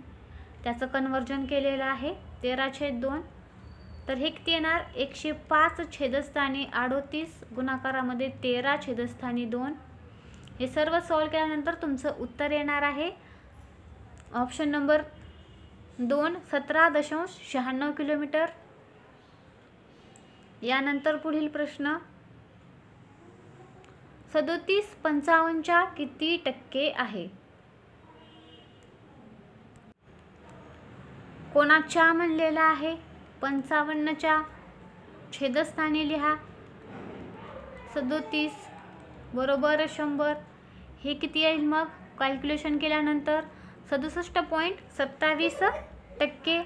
त्याचं कन्वर्जन केलेलं आहे 13/2. तर हे किती येणार 105 छेदस्थानी 38 गुणाकारामध्ये 13 छेदस्थानी 2. हे सर्व सॉल्व केल्यानंतर तुमचं उत्तर येणार आहे ऑप्शन नंबर 2 17.96 किलोमीटर. यानंतर पुढील प्रश्न 37-55 किती टक्के आहे? कोणाच्या म्हणलेला आहे? 55च्या छेदस्थानी लिहा 37 बरोबर 100. हे किती येईल मग कॅल्क्युलेशन केल्यानंतर 67.27%.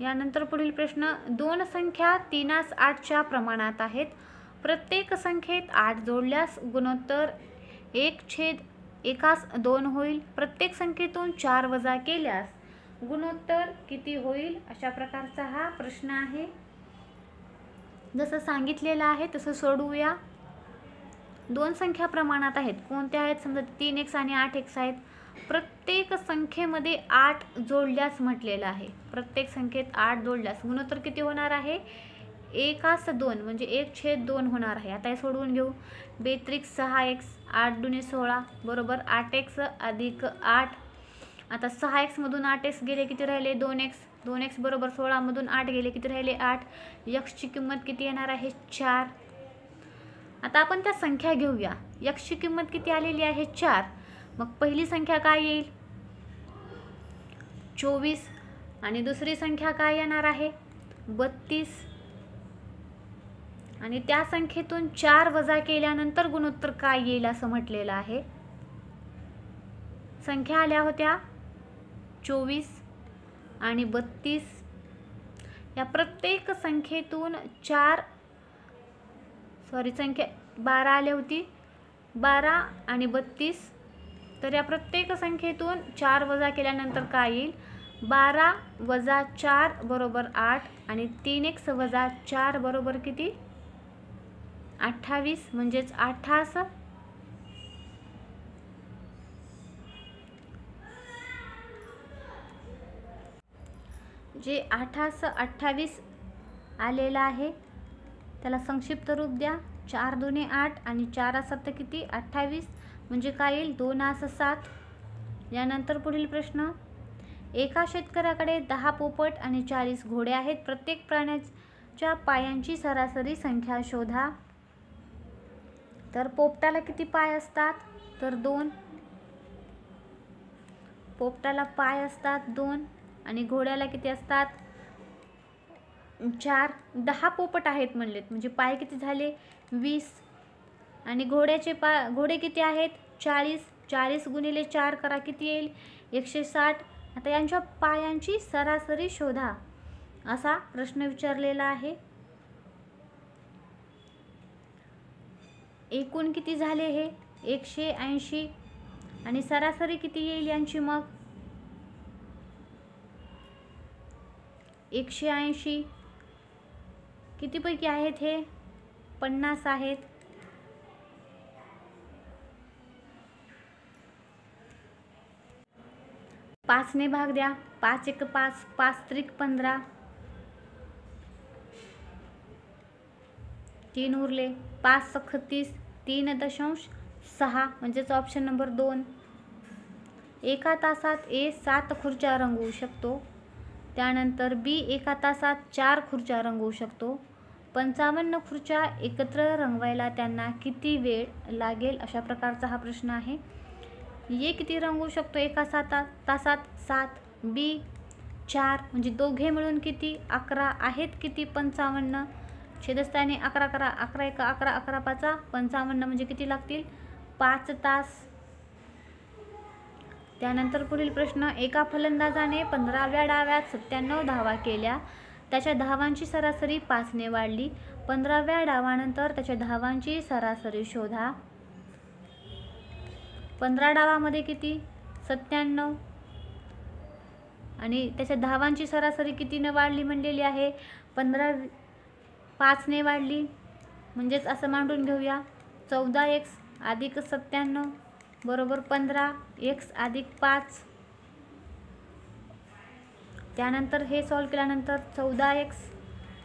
यानंतर पुढील प्रश्न 2 संख्या 3:8च्या प्रमाणात आहेत. प्रत्येक संख्येत 8 जोडल्यास गुणोत्तर 1/1 होईल. प्रत्येक संख्येतून 4 वजा केल्यास गुणोत्तर किती होईल? अशा प्रकारचा हा प्रश्न आहे. जसं सांगितलेलं आहे तसं सोडवूया. 2 संख्या प्रमाणात आहेत. कोणत्या आहेत? समजा 3x आणि 8x आहेत. प्रत्येक संख्येमध्ये 8 जोडल्यास म्हटलेलं आहे. प्रत्येक संख्येत 8 जोडल्यास गुणोत्तर किती होणार आहे? 1/2 म्हणजे 1/2 होणार आहे. आता हे सोडवून घेऊ. 32 6x 8 दुणे 16 बरोबर 8x अधिक 8. आता 6x मधून 8x गेले किती राहिले? 2x. 2x बरोबर 16 मधून 8 गेले किती राहिले? 8. x ची किंमत किती येणार आहे? 4. आता आपण त्या संख्या घेऊया. x ची किंमत किती आलेली आहे? 4. मग पहिली संख्या काय येईल? 24 आणि दुसरी संख्या काय येणार आहे? 32. आणि त्या संख्येतून 4 वजा केल्यानंतर गुणोत्तर काय येईल असं म्हटलेलं आहे. संख्या आल्या होत्या 24 आणि 32. या प्रत्येक संख्येतून 12 आली होती. 12 आणि 32. तर या प्रत्येक संख्येतून 4 वजा केल्यानंतर काय येईल? 12 वजा 4 बरोबर 8 आणि 3x वजा 4 बरोबर किती? 28 म्हणजेच 28. जे 28 आलेला आहे त्याला संक्षिप्त रूप द्या. 4 दुणे 8 आणि 4 7 किती? 28 म्हणजे काय येईल? 2 7. यानंतर पुढील प्रश्न एका शेतकऱ्याकडे 10 पोपट आणि 40 घोडे आहेत. प्रत्येक प्राण्याच्या पायांची सरासरी संख्या शोधा. तर पोपटाला किती पाय असतात? तर 2. पोपटाला पाय असतात 2 आणि घोड्याला किती असतात? 4. 10 पोपट आहेत म्हणलेत म्हणजे पाय किती झाले? 20. आणि घोडे किती आहेत? 40. 40 गुणिले 4 करा किती येईल? 160. आता यांच्या पायांची सरासरी शोधा असा प्रश्न विचारलेला आहे. एकूण किती झाले हे? 180. आणि सरासरी किती येईल यांची मग? 180. कितीपैकी आहेत हे? 50 आहेत. पाचने भाग द्या. 5 1 5 5 त्रिक 15. 3 उरले. 5 सख 30 3.6 म्हणजेच ऑप्शन नंबर 2. एका तासात A 7 खुर्च्या रंगवू शकतो. त्यानंतर B एका तासात 4 खुर्च्या रंगवू शकतो. 55 खुर्च्या एकत्र रंगवायला त्यांना किती वेळ लागेल? अशा प्रकारचा हा प्रश्न आहे. A किती रंगवू शकतो एका तासात? 7. B 4 म्हणजे दोघे मिळून किती? 11 आहेत किती? 55. छेदस्थानी 11 करा. 11 1 11 11 5 55 म्हणजे किती लागतील? 5 तास. त्यानंतर पुढील प्रश्न एका फलंदाजाने 15व्या डावात 97 धावा केल्या त्याच्या धावांची सरासरी 5ने वाढली. 15व्या डावानंतर त्याच्या धावांची सरासरी शोधा. 15 डावामध्ये किती? 97. आणि त्याच्या धावांची सरासरी कितीने वाढली म्हणलेली आहे? 5ने वाढली. म्हणजेच असं मांडून घेऊया, 14x अधिक 97 बरोबर 15x अधिक 5. त्यानंतर हे सॉल्व केल्यानंतर 14x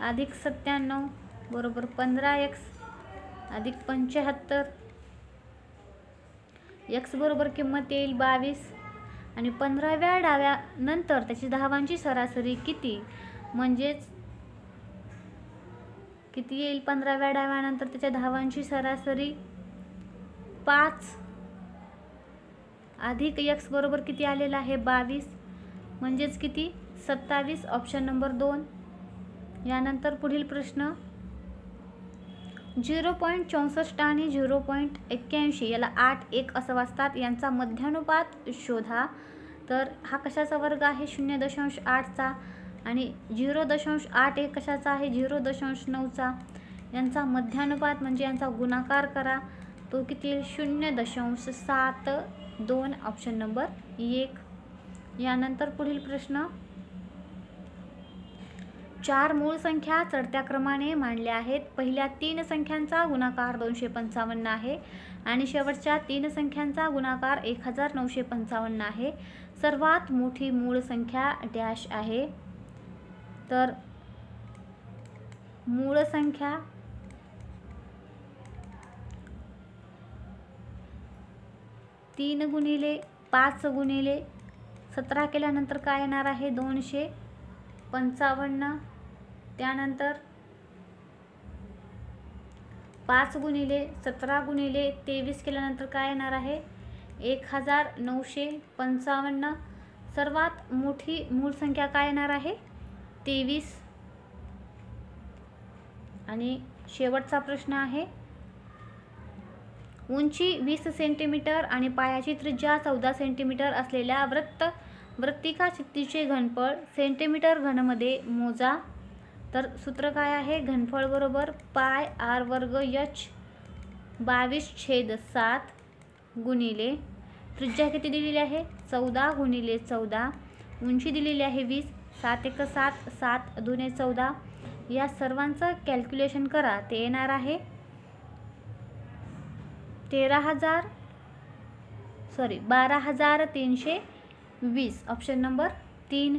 अधिक 97 बरोबर 15x अधिक 75. x बरोबर किंमत येईल 22. आणि 15व्या डाव्यानंतर त्याची धावांची सरासरी किती? म्हणजेच किती येईल? 15व्या डाव्यानंतर त्याच्या धावांची सरासरी 5 अधिक x बरोबर किती आलेला आहे? 22. म्हणजेच किती? 27. Option number 2. यानंतर पुढील प्रश्न 0.64 आणि 0.81 याला 8 1 असं वाचतात. यांचा मध्यानुपात शोधा. तर हा कशाचा वर्ग आहे? 0.8चा. आणि 0.81 कशाचा आहे? 0.9चा. यांचा मध्यानुपात म्हणजे यांचा गुणाकार करा. तो किती येईल? 0.72. Option number 1. यानंतर पुढील प्रश्न 4 मूळ संख्या चढत्या क्रमाने मांडल्या आहेत. पहिल्या 3 संख्यांचा गुणाकार 255 आहे आणि शेवटच्या 3 संख्यांचा गुणाकार 1955 आहे. सर्वात मोठी मूळ संख्या डॅश आहे. तर मूळ संख्या तीन गुणिले 5 गुणिले 17 केल्यानंतर काय येणार आहे? 255. त्यानंतर 5 गुणिले 17 गुणिले 23 केल्यानंतर काय येणार आहे? 1955. सर्वात मोठी मूळ संख्या काय येणार आहे? 23. आणि शेवटचा प्रश्न आहे उंची 20 सेंटीमीटर आणि पायाची त्रिज्या 14 सेंटीमीटर असलेल्या वृत्तिका चित्तीचे घनफळ सेंटीमीटर घनमध्ये मोजा. तर सूत्र काय आहे? घनफळ बरोबर पाय r वर्ग h 22/7 गुणिले त्रिज्या किती दिलेली आहे? 14 गुणिले 14. उंची दिलेली आहे 20. 7 1 7 7 2 14. या सर्वांचं कॅल्क्युलेशन करा. ते येणार आहे 12,320. Option number 3.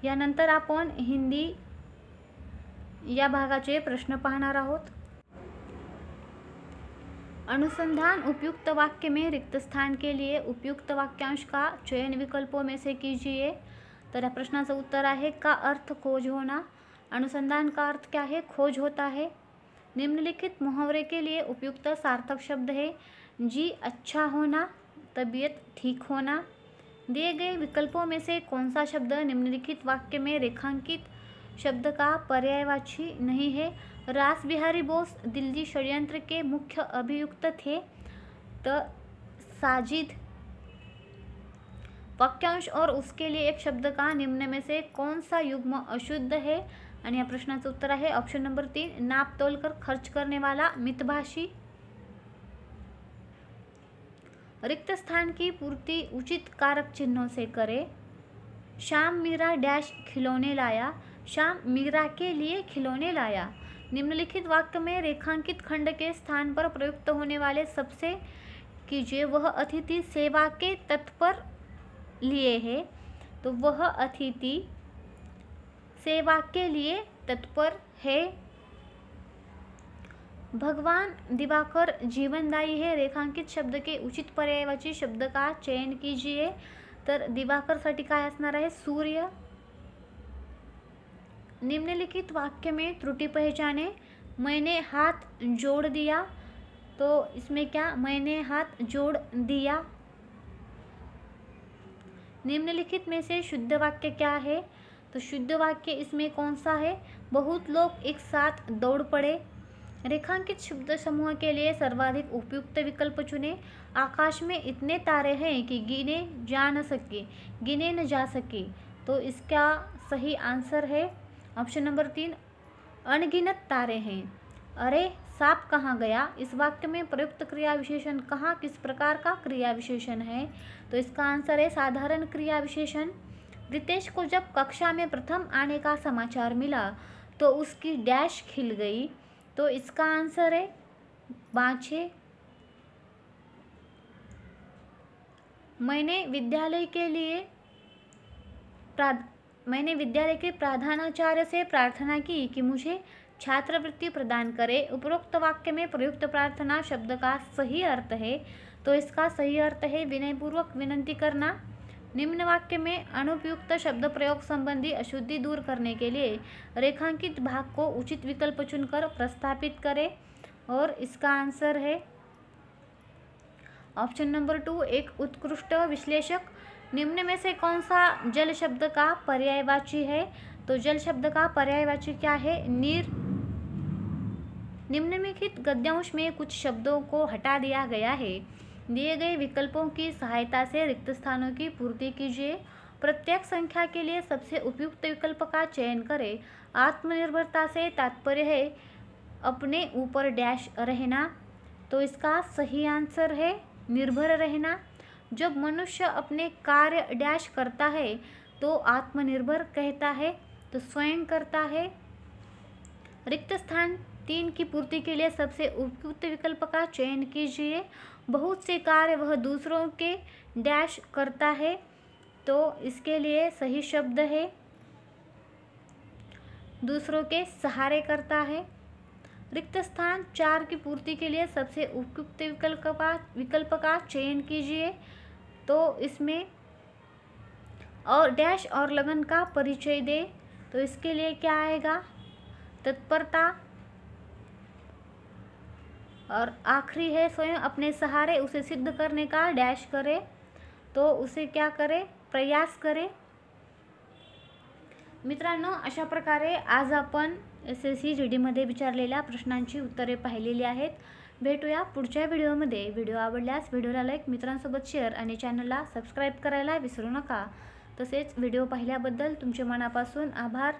यानंतर आपण हिंदी या भागाचे प्रश्न पाहणार आहोत. अनुसंधान उपयुक्त वाक्य में रिक्त स्थान के लिए उपयुक्त वाक्यांश का चयन विकल्पों में से कीजिए. तर या प्रश्नाचं उत्तर आहे का अर्थ खोज होना. अनुसंधान का अर्थ क्या है? खोज होता है. निम्नलिखित मुहावरे के लिए उपयुक्त सार्थक शब्द है जी अच्छा होना, तबीयत ठीक होना. दिए गए विकल्पों में से कौन सा शब्द निम्नलिखित वाक्य में रेखांकित शब्द का पर्यायवाची नहीं है? रास बिहारी बोस दिल्ली षड्यंत्र के मुख्य अभियुक्त थे. तो साजिद. वाक्यांश और उसके लिए एक शब्द का निम्न में से कौन सा युग्म अशुद्ध है? आणि या प्रश्नाचं उत्तर आहे ऑप्शन नंबर 3 नाप तोल कर खर्च करने वाला मितभाषी. रिक्त स्थान की पूर्ति उचित कारक चिन्हों से करे. श्याम मीरा डैश खिलौने लाया. श्याम मीरा के लिए खिलौने लाया. निम्नलिखित वाक्य में रेखांकित खंड के स्थान पर प्रयुक्त होने वाले सबसे कीजिए वह अतिथि सेवा के तत्पर लिए है. तो वह अतिथि सेवा के लिए तत्पर है. भगवान दिवाकर जीवनदायी है. रेखांकित शब्द के उचित पर्यायवाची शब्द का चयन कीजिए. तर दिवाकर साठी काय असणार आहे? सूर्य. निम्नलिखित वाक्य में त्रुटि पहचाने. मैंने हाथ जोड़ दिया. तो इसमें क्या? मैंने हाथ जोड़ दिया. निम्नलिखित में से शुद्ध वाक्य क्या है? तो शुद्ध वाक्य इसमें कौन सा है? बहुत लोग एक साथ दौड़ पड़े. रेखांकित शब्द समूह के लिए सर्वाधिक उपयुक्त विकल्प चुने. आकाश में इतने तारे हैं कि गिने न जा सके. तो इसका सही आंसर है ऑप्शन नंबर 3, अनगिनत तारे हैं। अरे सांप कहाँ गया, इस वाक्य में प्रयुक्त क्रिया विशेषण कहाँ किस प्रकार का क्रिया विशेषण है? तो इसका आंसर है साधारण क्रिया विशेषण। रितेश को जब कक्षा में प्रथम आने का समाचार मिला तो उसकी डैश खिल गई। तो इसका आंसर है बाँछे। मैंने विद्यालय के प्रधानाचार्य से प्रार्थना की कि मुझे छात्रवृत्ति प्रदान करें। उपरोक्त वाक्य में प्रयुक्त प्रार्थना शब्द का सही अर्थ है। तो इसका सही अर्थ है विनयपूर्वक विनंती करना। निम्न वाक्य में अनुपयुक्त शब्द प्रयोग संबंधी अशुद्धि दूर करने के लिए रेखांकित भाग को उचित विकल्प चुनकर प्रस्तापित करें। और इसका आंसर है ऑप्शन नंबर 2, एक उत्कृष्ट विश्लेषक। निम्न में से कौन सा जल शब्द का पर्यायवाची है? तो जल शब्द का पर्यायवाची क्या है? नीर। निम्नलिखित गद्यांश में कुछ शब्दों को हटा दिया गया है। दिए गए विकल्पों की सहायता से रिक्त स्थानों की पूर्ति कीजिए। प्रत्येक संख्या के लिए सबसे उपयुक्त विकल्प का चयन करें। आत्मनिर्भरता से तात्पर्य है अपने ऊपर डैश रहना। तो इसका सही आंसर है निर्भर रहना। जब मनुष्य अपने कार्य डैश करता है तो आत्मनिर्भर कहता है, तो स्वयं करता है। रिक्त स्थान 3 की पूर्ति के लिए सबसे उपयुक्त विकल्प का चयन कीजिए। बहुत से कार्य वह दूसरों के डैश करता है। तो इसके लिए सही शब्द है दूसरों के सहारे करता है। रिक्त स्थान 4 की पूर्ति के लिए सबसे उपयुक्त विकल्प का चयन कीजिए। तो इसमें और डैश और लगन का परिचय दे। तो इसके लिए क्या आएगा? तत्परता। और आखिरी है स्वयं अपने सहारे उसे सिद्ध करने का डैश करे। तो उसे क्या करे? प्रयास करे। मित्रांनो, अशा प्रकारे आज आपण SSC GD मध्ये विचारलेल्या प्रश्नांची उत्तरे पाहिलेली आहेत. भेटूया पुढच्या व्हिडिओमध्ये. व्हिडिओ आवडल्यास व्हिडिओला लाईक, मित्रांसोबत शेअर आणि चॅनलला सबस्क्राईब करायला विसरू नका. तसेच व्हिडिओ पाहिल्याबद्दल तुमचे मनापासून आभार.